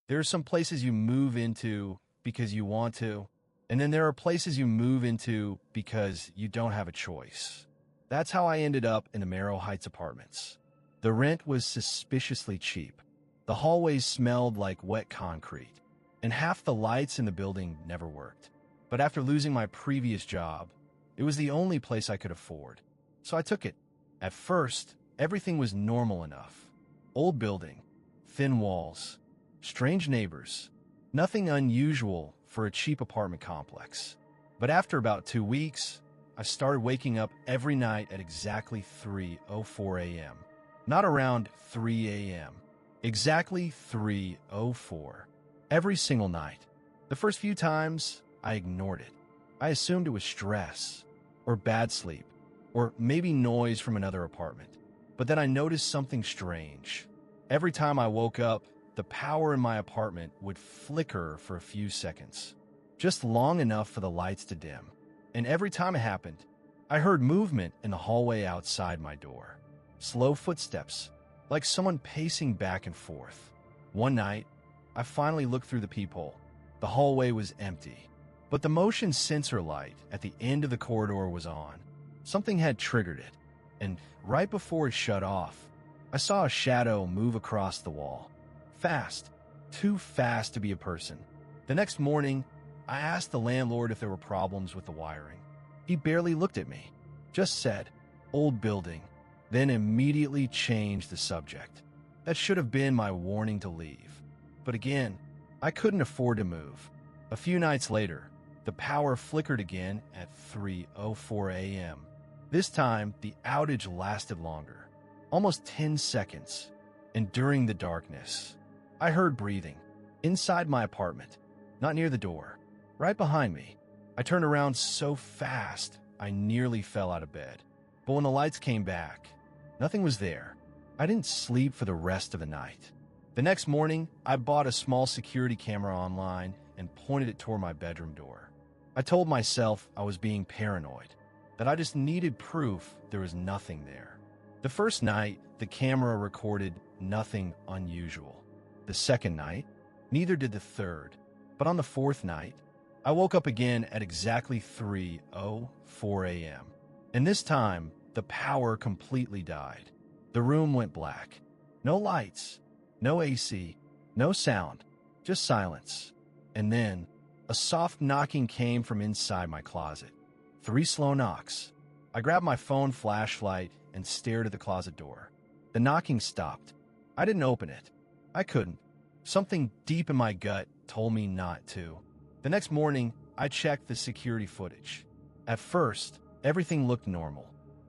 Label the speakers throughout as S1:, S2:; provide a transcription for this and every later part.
S1: There are some places you move into because you want to, and then there are places you move into because you don't have a choice. That's how I ended up in the Merrill Heights apartments. The rent was suspiciously cheap. The hallways smelled like wet concrete, and half the lights in the building never worked. But after losing my previous job, it was the only place I could afford. So I took it. At first, everything was normal enough. Old building, thin walls, strange neighbors, nothing unusual for a cheap apartment complex. But after about 2 weeks, I started waking up every night at exactly 3:04 a.m. Not around 3 a.m. Exactly 3:04. Every single night. The first few times, I ignored it. I assumed it was stress, or bad sleep, or maybe noise from another apartment. But then I noticed something strange. Every time I woke up, the power in my apartment would flicker for a few seconds, just long enough for the lights to dim. And every time it happened, I heard movement in the hallway outside my door. Slow footsteps, like someone pacing back and forth. One night, I finally looked through the peephole. The hallway was empty, but the motion sensor light at the end of the corridor was on. Something had triggered it, and right before it shut off, I saw a shadow move across the wall. Fast, too fast to be a person. The next morning, I asked the landlord if there were problems with the wiring. He barely looked at me, just said, "Old building," then immediately changed the subject. That should have been my warning to leave. But again, I couldn't afford to move. A few nights later, the power flickered again at 3:04 a.m. This time, the outage lasted longer, almost 10 seconds. And during the darkness, I heard breathing inside my apartment, not near the door, right behind me. I turned around so fast, I nearly fell out of bed. But when the lights came back, nothing was there. I didn't sleep for the rest of the night. The next morning, I bought a small security camera online and pointed it toward my bedroom door. I told myself I was being paranoid, that I just needed proof there was nothing there. The first night, the camera recorded nothing unusual. The second night, neither did the third. But on the fourth night, I woke up again at exactly 3:04 a.m. And this time, the power completely died. The room went black. No lights, no AC, no sound, just silence. And then, a soft knocking came from inside my closet. 3 slow knocks. I grabbed my phone flashlight and stared at the closet door. The knocking stopped. I didn't open it. I couldn't. Something deep in my gut told me not to. The next morning, I checked the security footage. At first, everything looked normal.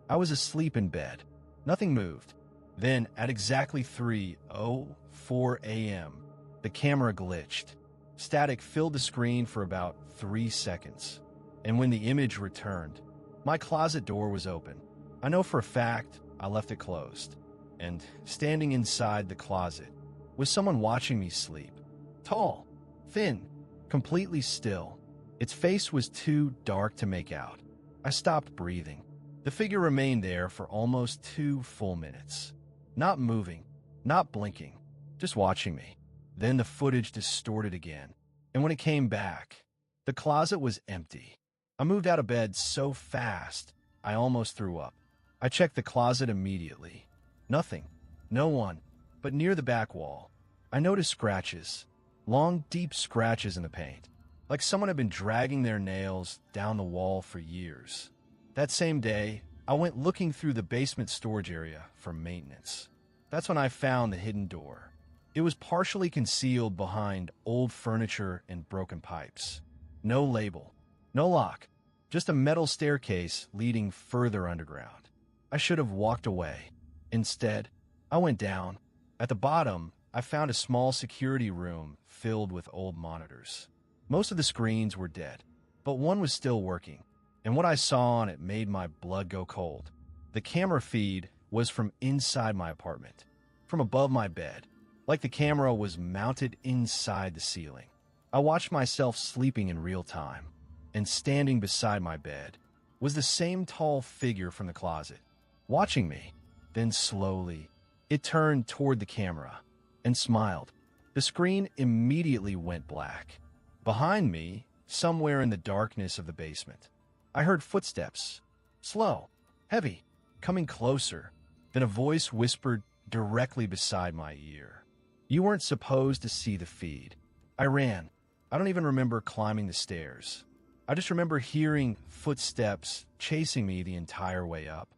S1: I was asleep in bed. Nothing moved. Then, at exactly 3:04 a.m., the camera glitched. Static filled the screen for about 3 seconds. And when the image returned, my closet door was open. I know for a fact I left it closed. And standing inside the closet was someone watching me sleep. Tall, thin, completely still. Its face was too dark to make out. I stopped breathing. The figure remained there for almost 2 full minutes. Not moving, not blinking, just watching me. Then the footage distorted again. And when it came back, the closet was empty. I moved out of bed so fast, I almost threw up. I checked the closet immediately. Nothing. No one. But near the back wall, I noticed scratches. Long, deep scratches in the paint. Like someone had been dragging their nails down the wall for years. That same day, I went looking through the basement storage area for maintenance. That's when I found the hidden door. It was partially concealed behind old furniture and broken pipes. No label. No lock. Just a metal staircase leading further underground. I should have walked away. Instead, I went down. At the bottom, I found a small security room filled with old monitors. Most of the screens were dead, but one was still working, and what I saw on it made my blood go cold. The camera feed was from inside my apartment, from above my bed, like the camera was mounted inside the ceiling. I watched myself sleeping in real time, and standing beside my bed was the same tall figure from the closet, watching me. Then slowly, it turned toward the camera and smiled. The screen immediately went black. Behind me, somewhere in the darkness of the basement, I heard footsteps, slow, heavy, coming closer. Then a voice whispered directly beside my ear. You weren't supposed to see the feed. I ran. I don't even remember climbing the stairs. I just remember hearing footsteps chasing me the entire way up.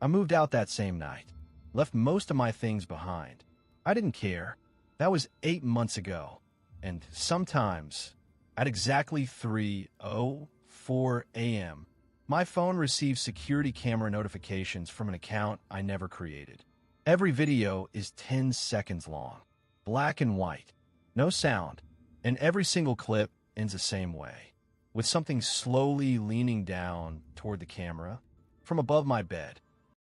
S1: I moved out that same night, left most of my things behind. I didn't care. That was 8 months ago. And sometimes, at exactly 3:04 a.m., my phone receives security camera notifications from an account I never created. Every video is 10 seconds long, black and white, no sound, and every single clip ends the same way, with something slowly leaning down toward the camera from above my bed.